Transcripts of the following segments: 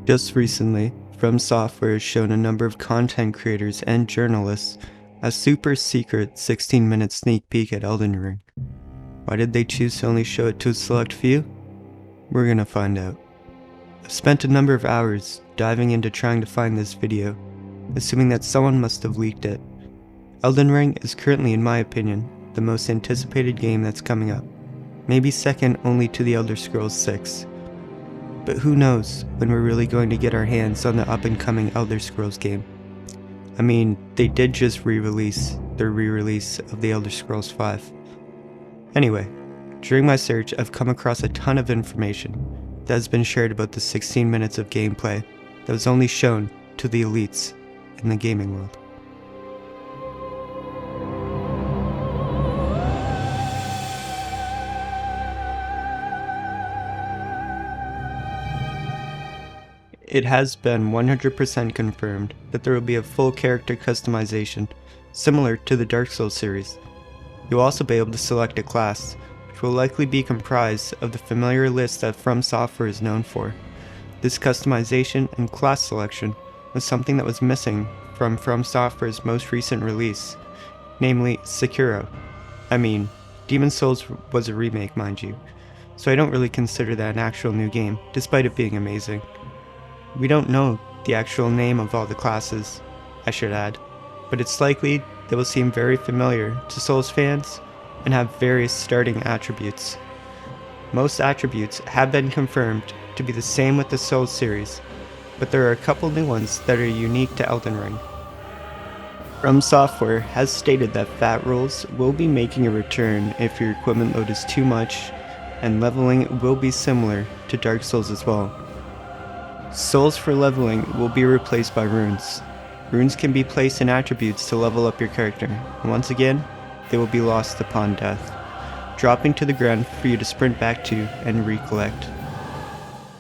Just recently, FromSoftware has shown a number of content creators and journalists a super secret 16-minute sneak peek at Elden Ring. Why did they choose to only show it to a select few? We're gonna find out. I've spent a number of hours diving into trying to find this video, assuming that someone must have leaked it. Elden Ring is currently, in my opinion, the most anticipated game that's coming up, maybe second only to The Elder Scrolls 6. But who knows when we're really going to get our hands on the up-and-coming Elder Scrolls game. I mean, they did just re-release their re-release of The Elder Scrolls 5. Anyway, during my search I've come across a ton of information that has been shared about the 16 minutes of gameplay that was only shown to the elites in the gaming world. It has been 100% confirmed that there will be a full character customization, similar to the Dark Souls series. You'll also be able to select a class, which will likely be comprised of the familiar list that FromSoftware is known for. This customization and class selection was something that was missing from FromSoftware's most recent release, namely Sekiro. Demon's Souls was a remake, mind you, so I don't really consider that an actual new game, despite it being amazing. We don't know the actual name of all the classes, I should add, but it's likely they will seem very familiar to Souls fans and have various starting attributes. Most attributes have been confirmed to be the same with the Souls series, but there are a couple new ones that are unique to Elden Ring. FromSoftware has stated that fat rolls will be making a return if your equipment load is too much, and leveling will be similar to Dark Souls as well. Souls for leveling will be replaced by runes. Runes can be placed in attributes to level up your character, and once again, they will be lost upon death, dropping to the ground for you to sprint back to and recollect.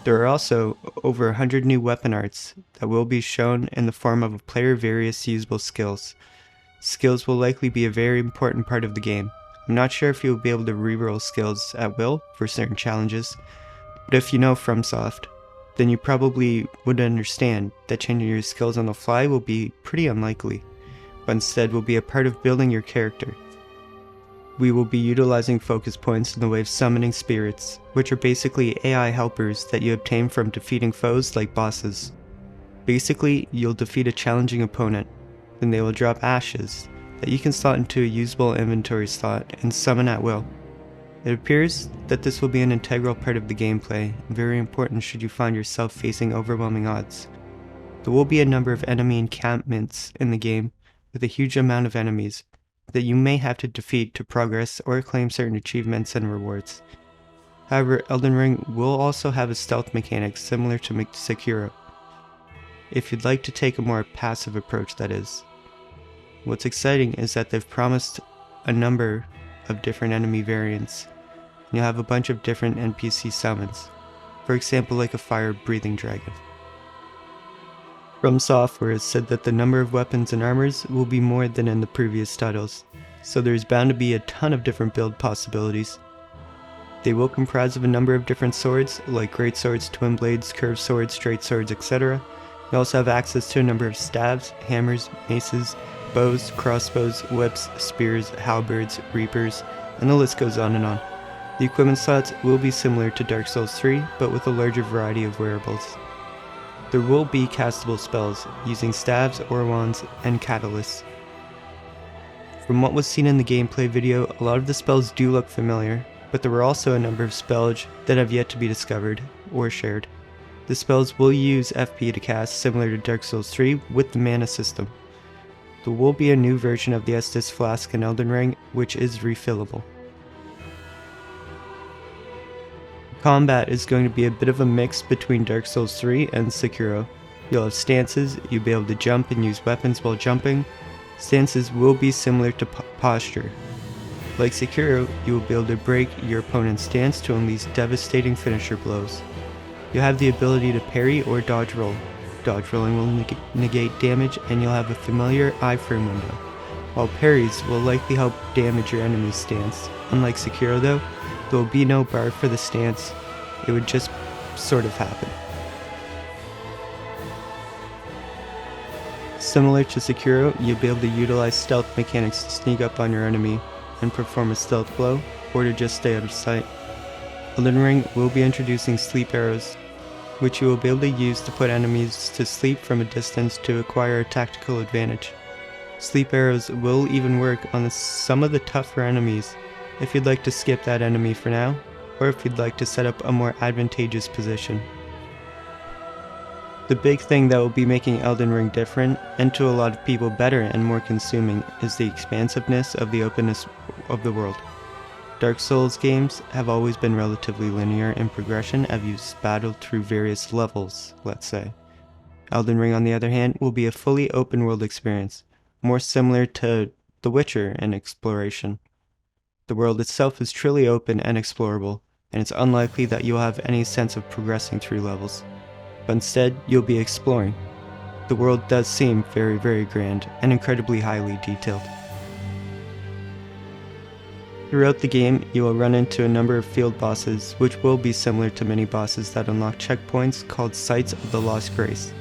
There are also over 100 new weapon arts that will be shown in the form of player various usable skills. Skills will likely be a very important part of the game. I'm not sure if you will be able to reroll skills at will for certain challenges, but if you know FromSoft, then you probably would understand that changing your skills on the fly will be pretty unlikely, but instead will be a part of building your character. We will be utilizing focus points in the way of summoning spirits, which are basically AI helpers that you obtain from defeating foes like bosses. Basically, you'll defeat a challenging opponent, then they will drop ashes that you can slot into a usable inventory slot and summon at will. It appears that this will be an integral part of the gameplay, very important should you find yourself facing overwhelming odds. There will be a number of enemy encampments in the game, with a huge amount of enemies that you may have to defeat to progress or claim certain achievements and rewards. However, Elden Ring will also have a stealth mechanic similar to Sekiro, if you'd like to take a more passive approach, that is. What's exciting is that they've promised a number of different enemy variants. You'll have a bunch of different NPC summons, for example like a fire-breathing dragon. FromSoftware has said that the number of weapons and armors will be more than in the previous titles, so there's bound to be a ton of different build possibilities. They will comprise of a number of different swords, like great swords, twin blades, curved swords, straight swords, etc. You also have access to a number of staves, hammers, maces, bows, crossbows, whips, spears, halberds, reapers, and the list goes on and on. The equipment slots will be similar to Dark Souls 3, but with a larger variety of wearables. There will be castable spells, using staves, or wands, and catalysts. From what was seen in the gameplay video, a lot of the spells do look familiar, but there were also a number of spells that have yet to be discovered, or shared. The spells will use FP to cast, similar to Dark Souls 3, with the mana system. There will be a new version of the Estus Flask in Elden Ring, which is refillable. Combat is going to be a bit of a mix between Dark Souls 3 and Sekiro. You'll have stances, you'll be able to jump and use weapons while jumping. Stances will be similar to posture. Like Sekiro, you will be able to break your opponent's stance to unleash devastating finisher blows. You'll have the ability to parry or dodge roll. Dodge rolling will negate damage, and you'll have a familiar iframe window, while parries will likely help damage your enemy's stance. Unlike Sekiro though, there will be no bar for the stance, it would just sort of happen. Similar to Sekiro, you'll be able to utilize stealth mechanics to sneak up on your enemy and perform a stealth blow, or to just stay out of sight. Elden Ring will be introducing sleep arrows, which you will be able to use to put enemies to sleep from a distance to acquire a tactical advantage. Sleep arrows will even work on some of the tougher enemies if you'd like to skip that enemy for now, or if you'd like to set up a more advantageous position. The big thing that will be making Elden Ring different, and to a lot of people better and more consuming, is the expansiveness of the openness of the world. Dark Souls games have always been relatively linear in progression as you battled through various levels, let's say. Elden Ring, on the other hand, will be a fully open world experience, more similar to The Witcher in exploration. The world itself is truly open and explorable, and it's unlikely that you'll have any sense of progressing through levels. But instead, you'll be exploring. The world does seem very, very grand and incredibly highly detailed. Throughout the game, you will run into a number of field bosses, which will be similar to mini-bosses that unlock checkpoints called Sites of the Lost Grace.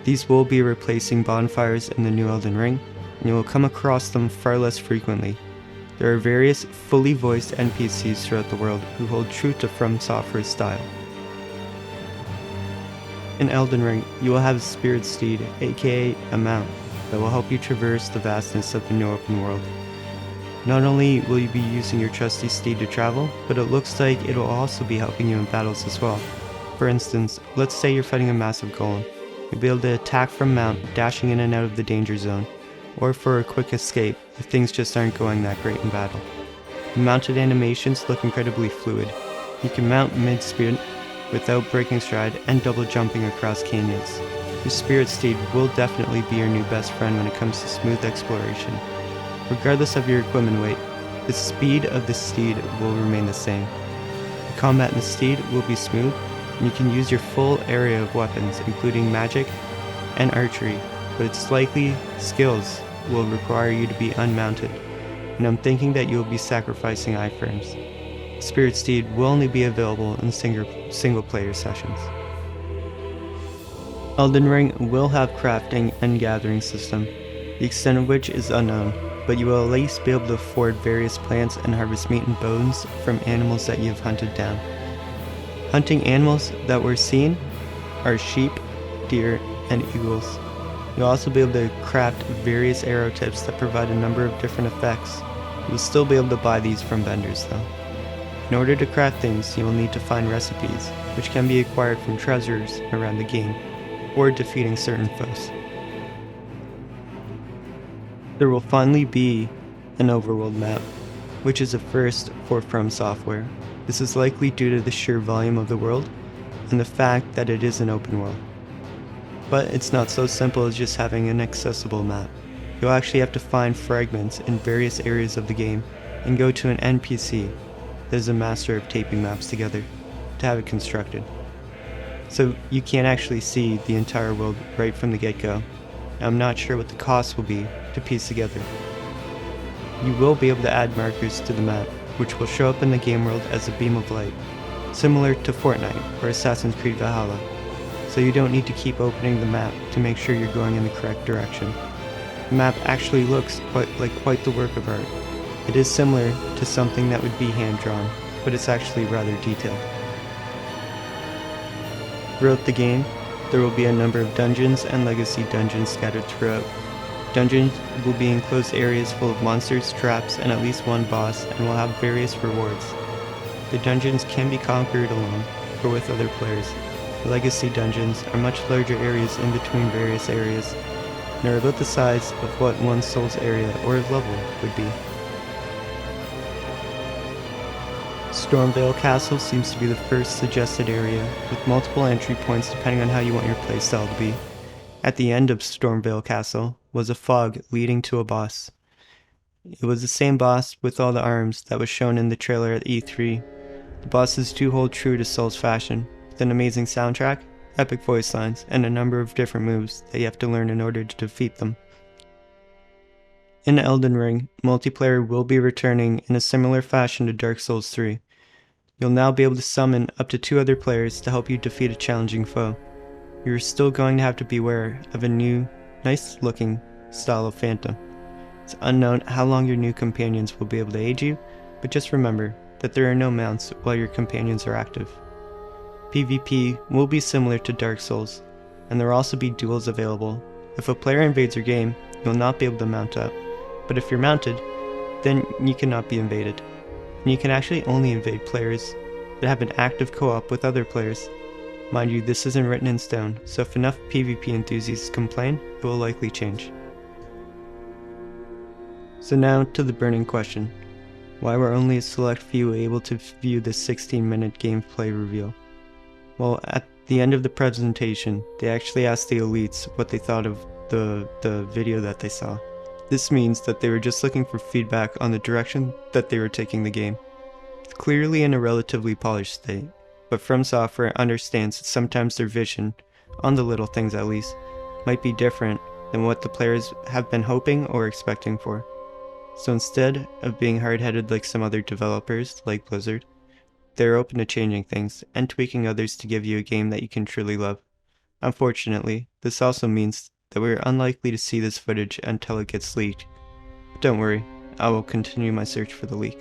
These will be replacing bonfires in the new Elden Ring, and you will come across them far less frequently. There are various fully voiced NPCs throughout the world who hold true to FromSoftware's style. In Elden Ring, you will have a spirit steed, aka a mount, that will help you traverse the vastness of the new open world. Not only will you be using your trusty steed to travel, but it looks like it will also be helping you in battles as well. For instance, let's say you're fighting a massive golem. You'll be able to attack from mount, dashing in and out of the danger zone, or for a quick escape if things just aren't going that great in battle. The mounted animations look incredibly fluid. You can mount mid-sprint without breaking stride and double jumping across canyons. Your spirit steed will definitely be your new best friend when it comes to smooth exploration. Regardless of your equipment weight, the speed of the steed will remain the same. The combat in the steed will be smooth, and you can use your full area of weapons, including magic and archery, but its likely skills will require you to be unmounted, and I'm thinking that you will be sacrificing iframes. Spirit Steed will only be available in single player sessions. Elden Ring will have crafting and gathering system, the extent of which is unknown, but you will at least be able to afford various plants and harvest meat and bones from animals that you have hunted down. Hunting animals that were seen are sheep, deer, and eagles. You'll also be able to craft various arrow tips that provide a number of different effects. You will still be able to buy these from vendors though. In order to craft things, you will need to find recipes, which can be acquired from treasures around the game, or defeating certain foes. There will finally be an Overworld Map, which is a first for FromSoftware. This is likely due to the sheer volume of the world, and the fact that it is an open world. But it's not so simple as just having an accessible map. You'll actually have to find fragments in various areas of the game, and go to an NPC that is a master of taping maps together to have it constructed. So you can't actually see the entire world right from the get-go. I'm not sure what the cost will be to piece together. You will be able to add markers to the map, which will show up in the game world as a beam of light, similar to Fortnite or Assassin's Creed Valhalla, so you don't need to keep opening the map to make sure you're going in the correct direction. The map actually looks quite the work of art. It is similar to something that would be hand-drawn, but it's actually rather detailed. Throughout the game, there will be a number of dungeons and legacy dungeons scattered throughout. Dungeons will be enclosed areas full of monsters, traps, and at least one boss, and will have various rewards. The dungeons can be conquered alone, or with other players. The legacy dungeons are much larger areas in between various areas, and are about the size of what one Souls area or level would be. Stormvale Castle seems to be the first suggested area, with multiple entry points depending on how you want your playstyle to be. At the end of Stormvale Castle was a fog leading to a boss. It was the same boss with all the arms that was shown in the trailer at E3. The bosses do hold true to Souls fashion, with an amazing soundtrack, epic voice lines, and a number of different moves that you have to learn in order to defeat them. In Elden Ring, multiplayer will be returning in a similar fashion to Dark Souls 3. You'll now be able to summon up to 2 other players to help you defeat a challenging foe. You're still going to have to beware of a new nice looking style of phantom. It's unknown how long your new companions will be able to aid you, but just remember that there are no mounts while your companions are active. PvP will be similar to Dark Souls, and there will also be duels available. If a player invades your game, you'll not be able to mount up, but if you're mounted, then you cannot be invaded. And you can actually only invade players that have an active co-op with other players. Mind you, this isn't written in stone, so if enough PvP enthusiasts complain, it will likely change. So now to the burning question. Why were only a select few able to view this 16-minute gameplay reveal? Well, at the end of the presentation, they actually asked the elites what they thought of the video that they saw. This means that they were just looking for feedback on the direction that they were taking the game. It's clearly in a relatively polished state, but FromSoftware understands that sometimes their vision, on the little things at least, might be different than what the players have been hoping or expecting for. So instead of being hard-headed like some other developers, like Blizzard, they're open to changing things and tweaking others to give you a game that you can truly love. Unfortunately, this also means that we're unlikely to see this footage until it gets leaked. But don't worry, I will continue my search for the leak.